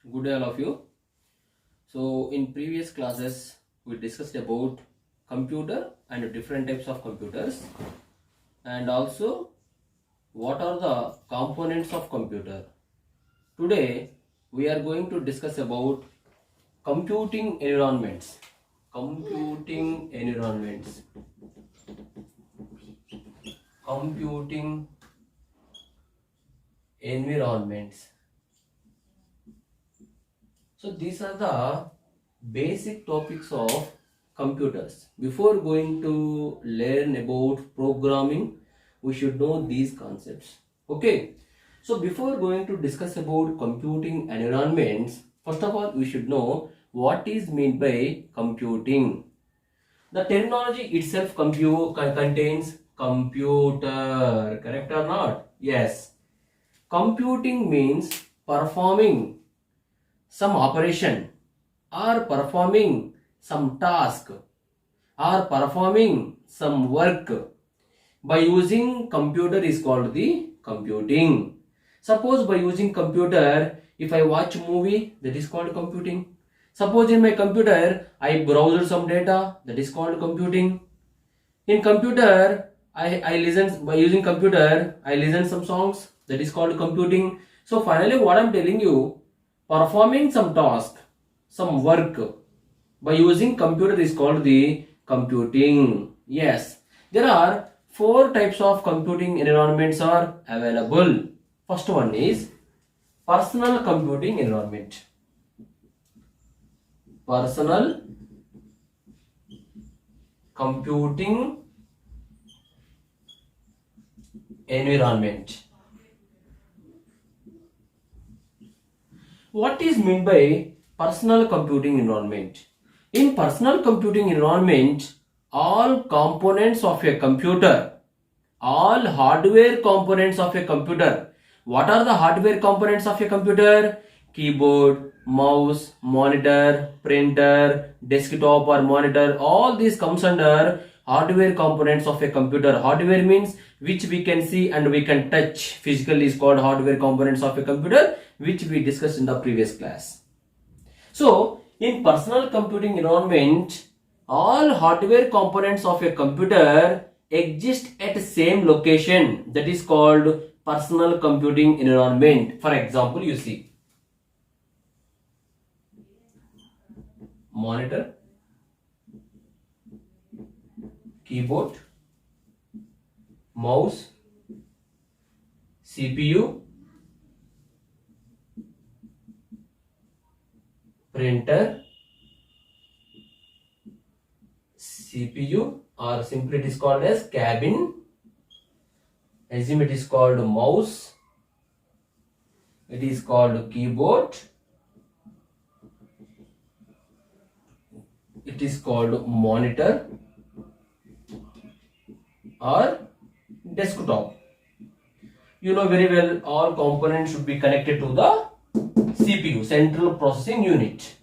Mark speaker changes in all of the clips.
Speaker 1: Good day all of you. So in previous classes we discussed about computer and different types of computers, and also what are the components of computer. Today we are going to discuss about computing environments. Computing environments. Computing environments. So these are the basic topics of computers. Before going to learn about programming, we should know these concepts. Okay. So before going to discuss about computing environments, first of all we should know what is meant by computing. The terminology itself contains computer. Correct or not? Yes. Computing means performing some operation or performing some task or performing some work by using computer is called the computing. Suppose by using computer, if I watch movie, that is called computing. Suppose in my computer I browse some data, that is called computing. In computer I listen, by using computer I listen some songs, that is called computing. So finally what I'm telling you, performing some task, some work by using computer is called the computing. Yes, there are four types of computing environments are available. First one is personal computing environment. Personal computing environment. What is meant by personal computing environment? In personal computing environment, all components of a computer, all hardware components of a computer. What are the hardware components of a computer? Keyboard, mouse, monitor, printer, desktop or monitor, all these comes under hardware components of a computer. Hardware means which we can see and we can touch physically is called hardware components of a computer, which we discussed in the previous class. So in personal computing environment, all hardware components of a computer exist at same location, that is called personal computing environment. For example, you see monitor, keyboard, mouse, CPU, printer, CPU, or simply it is called as cabin. Assume it is called mouse, it is called keyboard, it is called monitor or desktop. You know very well all components should be connected to the CPU, central processing unit.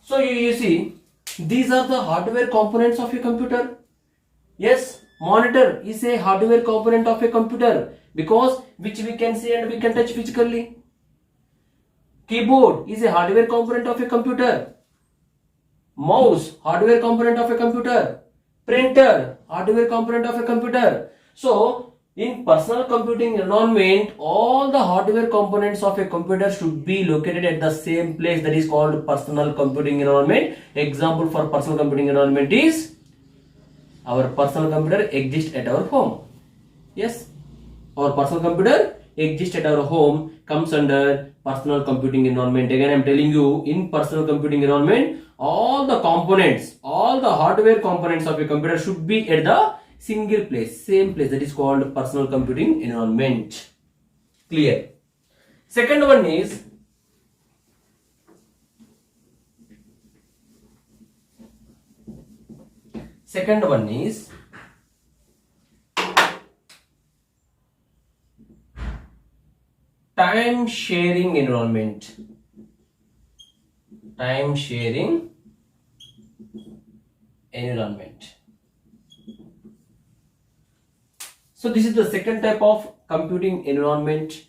Speaker 1: So you see, these are the hardware components of a computer. Yes, monitor is a hardware component of a computer because which we can see and we can touch physically. Keyboard is a hardware component of a computer. Mouse, hardware component of a computer. Printer, hardware component of a computer. So in personal computing environment, all the hardware components of a computer should be located at the same place, that is called personal computing environment. Example for personal computing environment is our personal computer exists at our home. Yes, our personal computer exists at our home comes under personal computing environment. Again I am telling you, in personal computing environment, all the components, all the hardware components of a computer should be at the single place, same place, that is called personal computing environment. Clear? Second one is time sharing environment. Time sharing environment. So this is the second type of computing environment.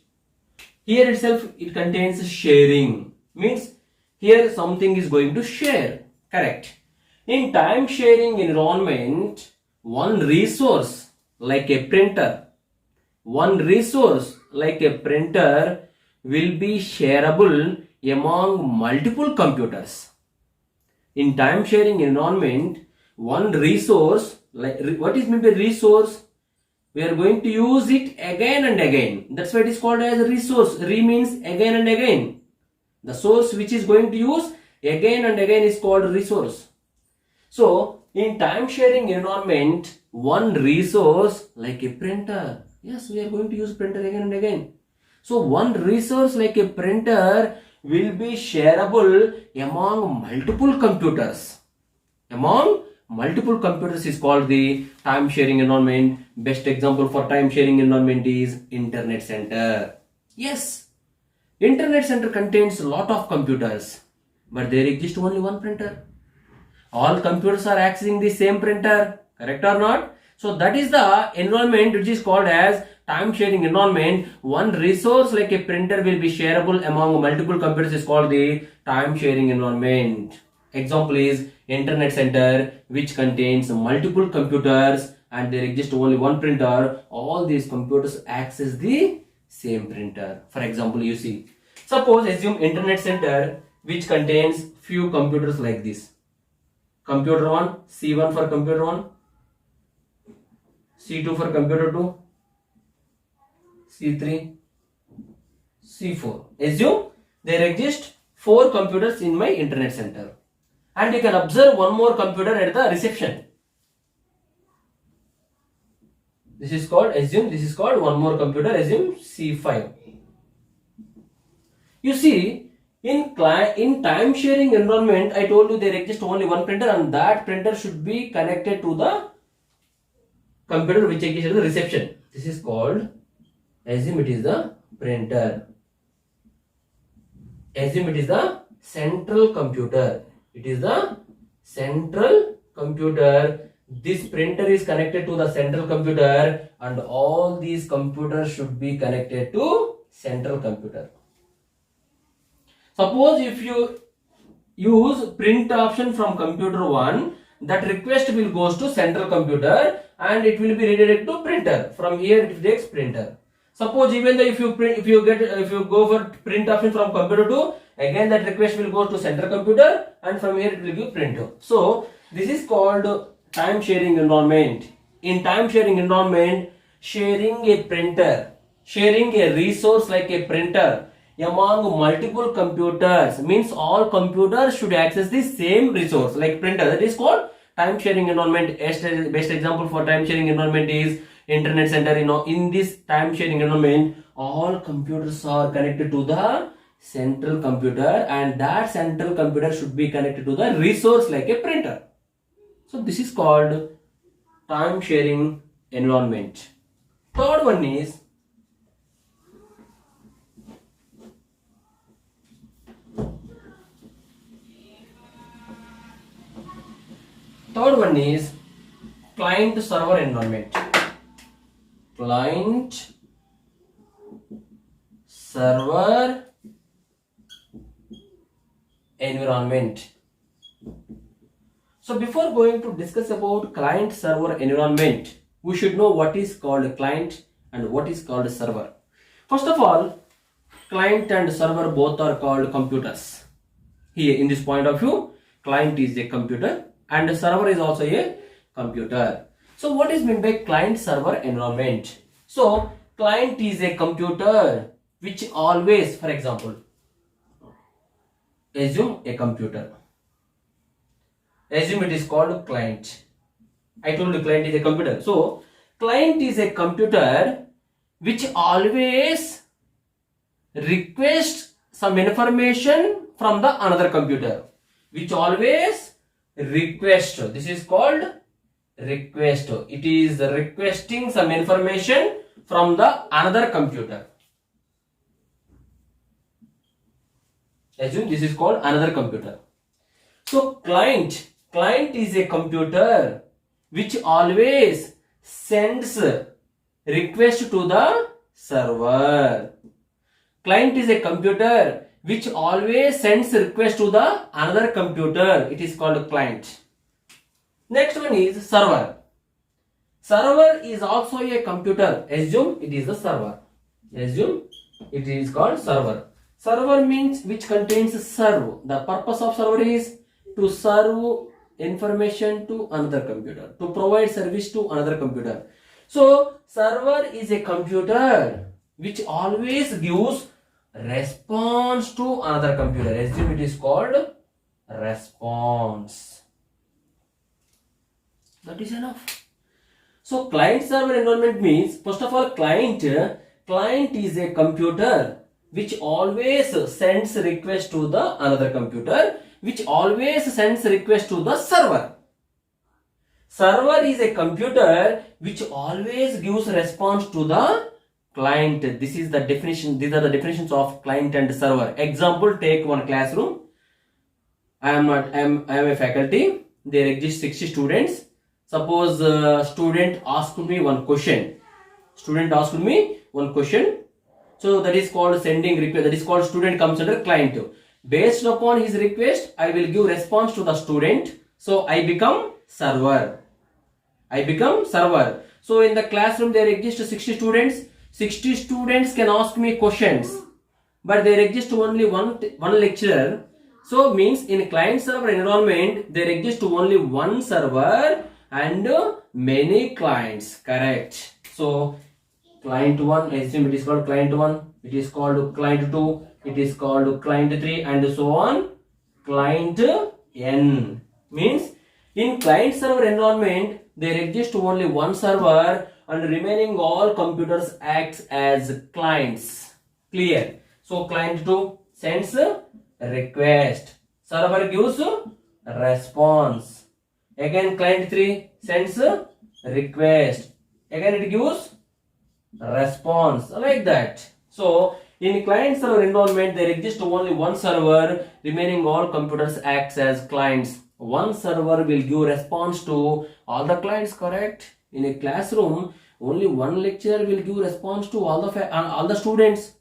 Speaker 1: Here itself it contains sharing, means here something is going to share, correct. In time sharing environment, one resource like a printer will be shareable among multiple computers. In time sharing environment, one resource, like what is meant by resource? We are going to use it again and again. That's why it is called as a resource. Re means again and again. The source which is going to use again and again is called resource. So in time sharing environment, one resource like a printer. Yes, we are going to use printer again and again. So one resource like a printer will be shareable among multiple computers. Among multiple computers is called the time sharing environment. Best example for time sharing environment is internet center. Yes, internet center contains a lot of computers, but there exists only one printer. All computers are accessing the same printer, correct or not? So that is the environment which is called as time sharing environment. One resource like a printer will be shareable among multiple computers is called the time sharing environment. Example is internet center, which contains multiple computers and there exists only one printer. All these computers access the same printer. For example, you see, suppose assume internet center which contains few computers like this. Computer 1, C1 for computer 1, C2 for computer 2, C3, C4. Assume there exist 4 computers in my internet center. And you can observe one more computer at the reception. This is called one more computer, assume C5. You see, in time sharing environment, I told you there exists only one printer and that printer should be connected to the computer which exists at the reception. This is called, assume it is the printer. Assume it is the central computer. It is the central computer. This printer is connected to the central computer and all these computers should be connected to central computer. Suppose if you use print option from computer 1, that request will goes to central computer and it will be redirected to printer. From here it takes printer. Suppose even though if you go for print option from computer 2, again that request will go to central computer and from here it will give printer. So this is called time sharing environment. In time sharing environment, sharing a printer, sharing a resource like a printer among multiple computers means all computers should access the same resource like printer. That is called time sharing environment. Best example for time sharing environment is internet center. In this time sharing environment, all computers are connected to the central computer and that central computer should be connected to the resource like a printer. So this is called time sharing environment. Third one is client server environment. Client server environment. So before going to discuss about client server environment, we should know what is called a client and what is called a server. First of all, client and server both are called computers. Here in this point of view, client is a computer and the server is also a computer. So what is meant by client server environment? So client is a computer which always, for example, assume a computer. Assume it is called client. I told you client is a computer. So client is a computer which always requests some information from the another computer. Which always request. This is called request. It is requesting some information from the another computer. Assume this is called another computer. So client is a computer which always sends request to the server. Client is a computer which always sends request to the another computer. It is called client. Next one is server. Server is also a computer. Assume it is the server. Assume it is called server. Server means which contains serve. The purpose of server is to serve information to another computer, to provide service to another computer. So server is a computer which always gives response to another computer. Assume it is called response. That is enough. So client server environment means, first of all, client is a computer which always sends request to the another computer, which always sends request to the server. Server is a computer which always gives response to the client. This is the definition. These are the definitions of client and server. Example, take one classroom. I am a faculty. There exist 60 students. Suppose student asked me one question. Student asked me one question. So that is called sending request. That is called student comes under client. Based upon his request, I will give response to the student. So I become server. I become server. So in the classroom there exist 60 students. 60 students can ask me questions, but there exists only one lecturer. So means in client server environment there exists only one server and many clients. Correct. So client 1, assume it is called client 1, it is called client 2, it is called client 3, and so on. Client n means in client server environment there exists only one server and remaining all computers acts as clients. Clear? So client 2 sends a request, server gives a response. Again client 3 sends a request, again it gives response, like that. So in client server environment there exists only one server, remaining all computers acts as clients. One server will give response to all the clients. Correct? In a classroom only one lecturer will give response to all the students.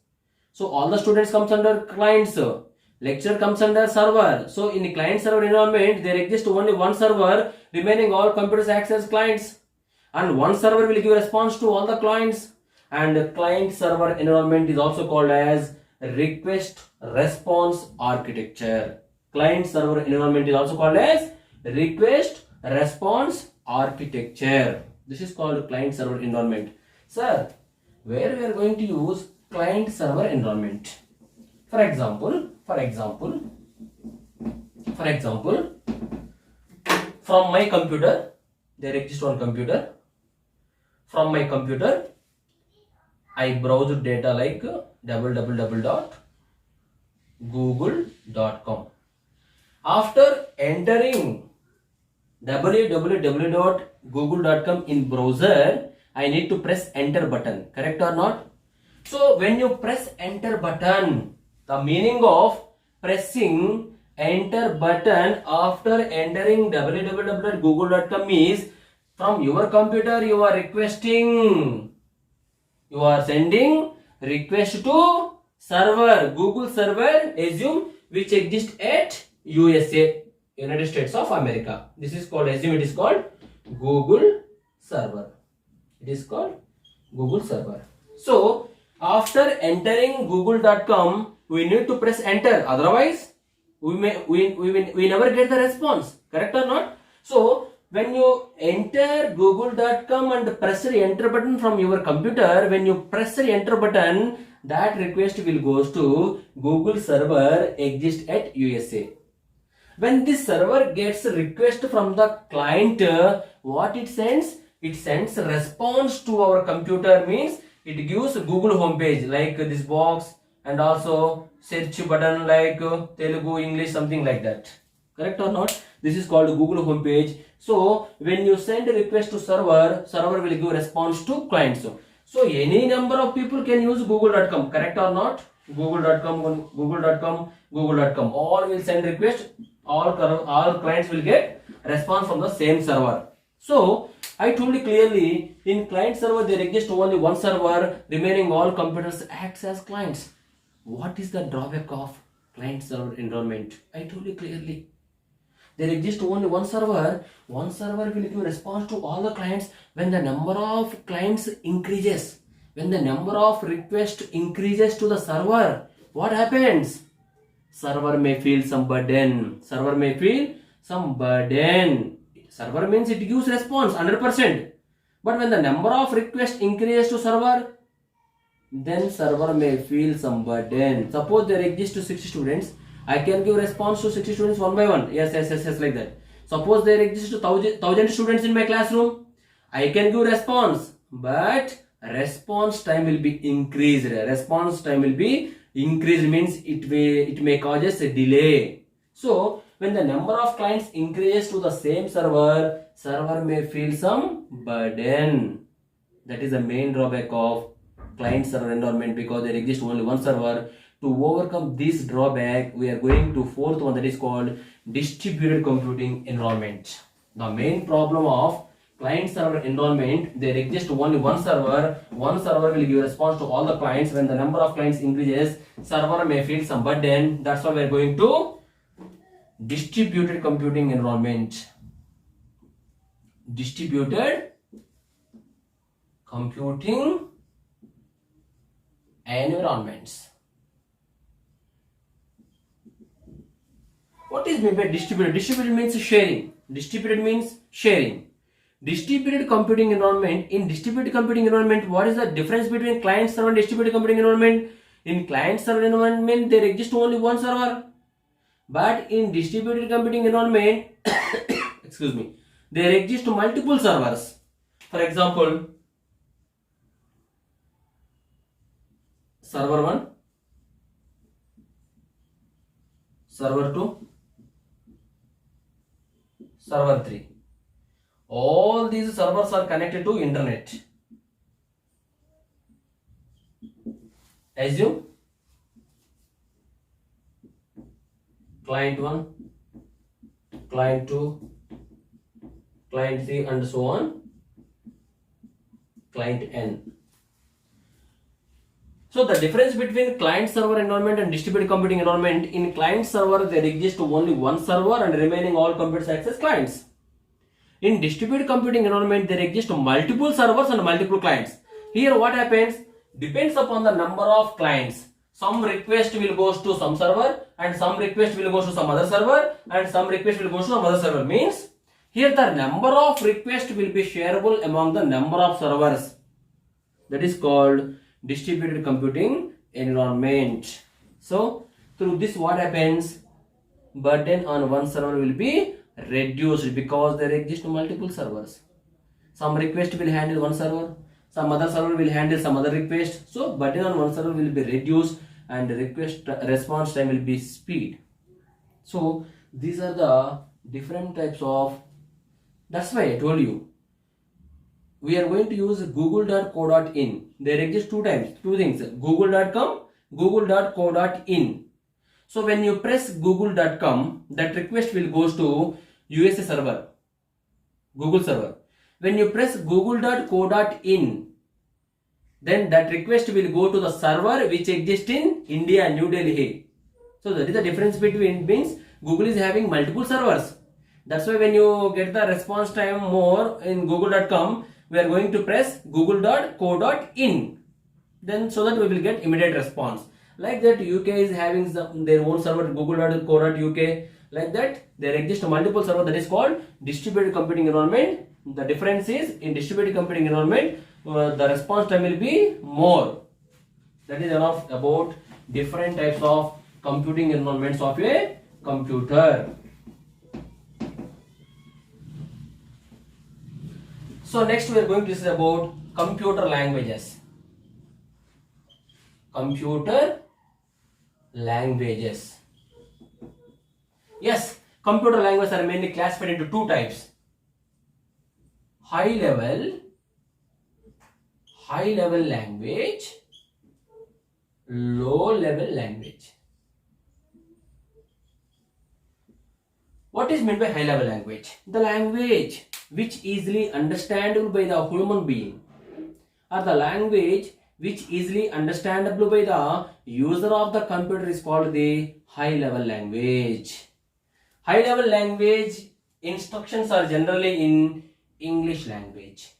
Speaker 1: So all the students comes under clients, lecturer comes under server. So in a client server environment there exists only one server, remaining all computers acts as clients, and one server will give response to all the clients. And client server environment is also called as request response architecture. Client server environment is also called as request response architecture. This is called client server environment. Sir, where we are going to use client server environment? For example, from my computer, there exists one computer. From my computer, I browse data like www.google.com. After entering www.google.com in browser, I need to press enter button. Correct or not? So when you press enter button, the meaning of pressing enter button after entering www.google.com is from your computer you are requesting, you are sending request to server, Google server, assume which exists at USA, United States of America. This is called, assume it is called Google server. It is called Google server. So after entering google.com, we need to press enter. Otherwise, we never get the response. Correct or not? So when you enter google.com and press the enter button from your computer, when you press the enter button, that request will goes to Google server exist at USA. When this server gets a request from the client, what it sends? It sends a response to our computer, means it gives Google homepage like this box and also search button like Telugu, English, something like that. Correct or not? This is called Google homepage. So when you send a request to server, server will give response to clients. So any number of people can use google.com. Correct or not? Google.com, google.com, google.com. All will send request. All clients will get response from the same server. So I told you clearly, in client server there exists only one server, remaining all computers acts as clients. What is the drawback of client server environment? I told you clearly. There exists only one server. One server will give response to all the clients when the number of clients increases. When the number of requests increases to the server, what happens? Server may feel some burden. Server may feel some burden. Server means it gives response 100%. But when the number of requests increases to server, then server may feel some burden. Suppose there exist 60 students, I can give response to 60 students one by one. Yes, like that. Suppose there exist 1000 students in my classroom, I can give response, but response time will be increased. Response time will be increased means it may causes a delay. So when the number of clients increases to the same server, server may feel some burden. That is the main drawback of client server environment, because there exists only one server. To overcome this drawback, we are going to fourth one, that is called distributed computing environment. The main problem of client server environment, there exists only one server. One server will give response to all the clients. When the number of clients increases, server may feel some burden. That's why we are going to distributed computing environment. Distributed computing environments. What is meant by distributed? Distributed means sharing. Distributed means sharing. Distributed computing environment. In distributed computing environment, what is the difference between client server and distributed computing environment? In client server environment, there exists only one server. But in distributed computing environment, excuse me, there exist multiple servers. For example, server 1, server 2, server 3. All these servers are connected to internet. Assume client 1, client 2, client 3 and so on, client n. So the difference between client server environment and distributed computing environment, in client server there exists only one server and remaining all computers act as clients. In distributed computing environment there exist multiple servers and multiple clients. Here what happens? Depends upon the number of clients. Some request will go to some server and some request will go to some other server and some request will go to some other server. Means here the number of requests will be shareable among the number of servers. That is called distributed computing environment. So through this what happens? Burden on one server will be reduced because there exist multiple servers. Some request will handle one server, some other server will handle some other request. So burden on one server will be reduced and response time will be speed. So these are the different types of. That's why I told you we are going to use google.co.in. There exist two things, google.com, google.co.in. So when you press google.com, that request will goes to USA server, Google server. When you press google.co.in, then that request will go to the server which exists in India, New Delhi. So that is the difference between, means Google is having multiple servers. That's why when you get the response time more in google.com, we are going to press google.co.in, then so that we will get immediate response. Like that UK is having their own server, google.co.uk. Like that there exist multiple servers, that is called distributed computing environment. The difference is in distributed computing environment the response time will be more. That is enough about different types of computing environments of a computer. So next we are going to discuss about computer languages. Computer languages. Yes, computer languages are mainly classified into two types: high level language, low level language. What is meant by high level language? The language which easily understandable by the human being, or the language which easily understandable by the user of the computer is called the high level language. High level language instructions are generally in English language.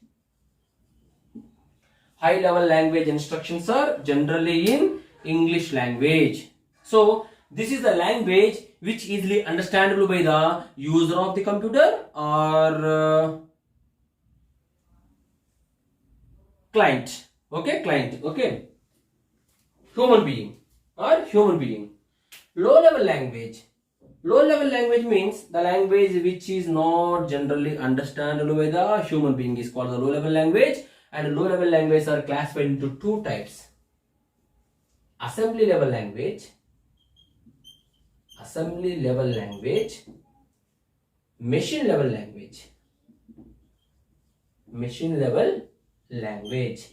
Speaker 1: High level language instructions are generally in English language. So this is the language which easily understandable by the user of the computer or client. Okay, client. Okay, human being or human being. Low level language. Low level language means the language which is not generally understandable by the human being is called the low level language. And low level language are classified into two types: assembly level language, machine level language.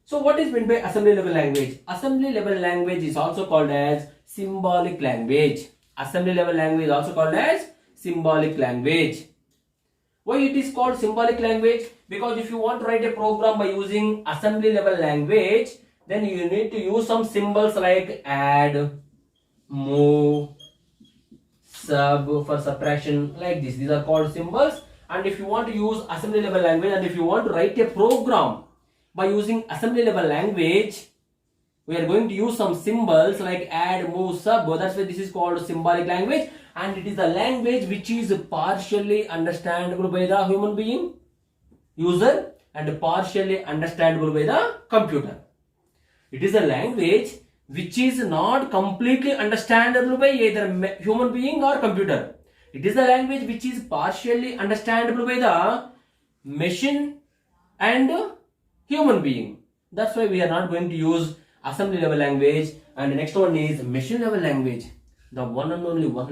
Speaker 1: So what is meant by assembly level language? Assembly level language is also called as symbolic language. Assembly level language is also called as symbolic language. Why it is called symbolic language? Because if you want to write a program by using assembly level language, then you need to use some symbols like add, move, sub for subtraction, like this. These are called symbols. And if you want to use assembly level language, and if you want to write a program by using assembly level language, we are going to use some symbols like add, move, sub. That's why this is called symbolic language, and it is a language which is partially understandable by the human being, user, and partially understandable by the computer. It is a language which is not completely understandable by either human being or computer. It is a language which is partially understandable by the machine and human being. That's why we are not going to use assembly level language. And the next one is machine level language, the one and only one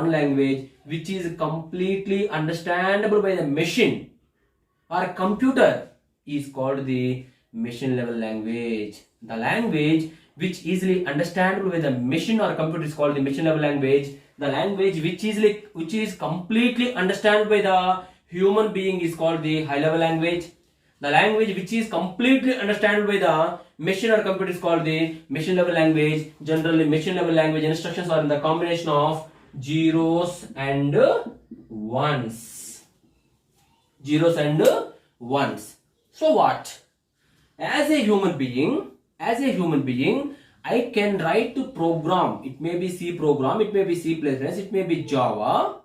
Speaker 1: language which is completely understandable by the machine or computer is called the machine level language. The language which easily understandable by the machine or computer is called the machine level language. The language which is completely understandable by the human being is called the high level language. The language which is completely understandable by the machine or computer is called the machine level language. Generally, machine level language instructions are in the combination of zeros and ones. So what? As a human being, I can write to program. It may be C program, it may be C++, it may be Java.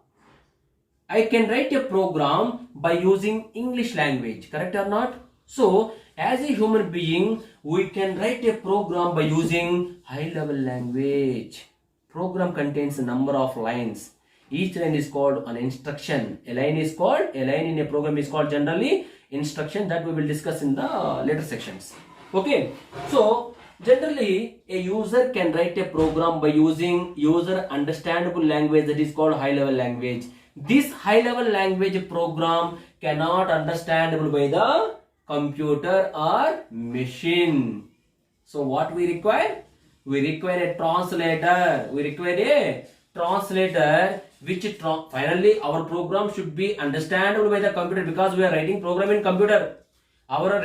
Speaker 1: I can write a program by using English language, correct or not? So, as a human being, we can write a program by using high level language. Program contains a number of lines. Each line is called an instruction. A line in a program is called generally instruction, that we will discuss in the later sections. Okay, so generally a user can write a program by using user understandable language, that is called high level language. This high level language program cannot understandable by the computer or machine. So what we require? We require a translator. Which finally our program should be understandable by the computer, because we are writing program in computer. Our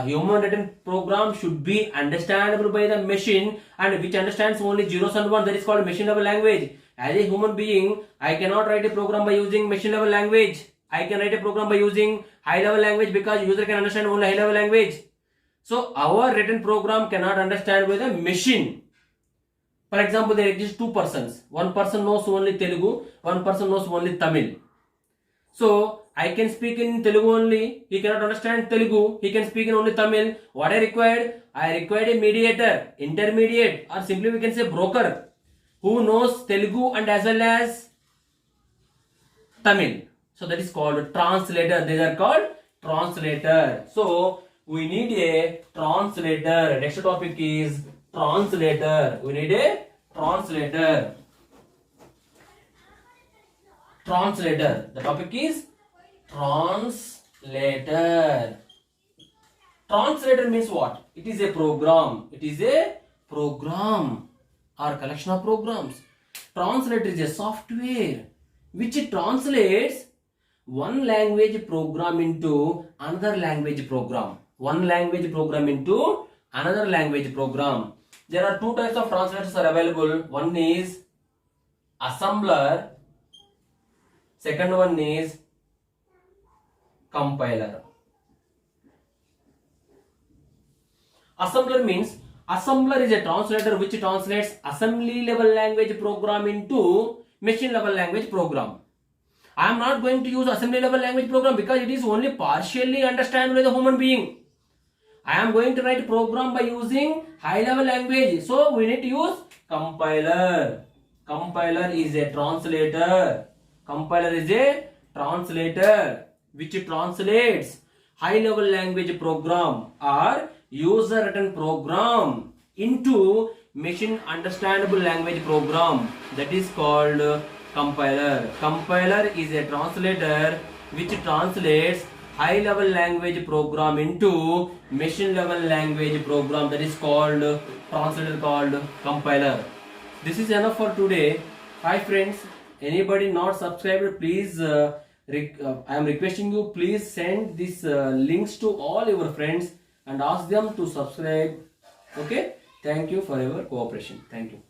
Speaker 1: human written program should be understandable by the machine, and which understands only zeros and ones, that is called machine level language. As a human being, I cannot write a program by using machine level language. I can write a program by using high level language, because user can understand only high level language. So our written program cannot understand by the machine. For example, there exist two persons. One person knows only Telugu, one person knows only Tamil. So I can speak in Telugu only, he cannot understand Telugu, he can speak in only Tamil. What I required? I required a mediator, intermediate, or simply we can say broker, who knows Telugu and as well as Tamil. So that is called translator. These are called translator. So we need a translator. Next topic is translator. We need a translator. The topic is translator. Translator means what? It is a program. Or collection of programs Translator is a software which translates one language program into another language program. One language program into another language program. There are two types of translators are available. One is assembler. Second one is compiler. Assembler means assembler is a translator which translates assembly level language program into machine level language program. I am not going to use assembly level language program because it is only partially understandable by the human being. I am going to write program by using high level language. So we need to use compiler. Compiler is a translator. Compiler is a translator which translates high level language program or user written program into machine understandable language program. That is called compiler. Compiler is a translator which translates high level language program into machine level language program. That is called translator, called compiler. This is enough for today. Hi friends, anybody not subscribed, please I am requesting you, please send these links to all your friends and ask them to subscribe. Okay, thank you for your cooperation. Thank you.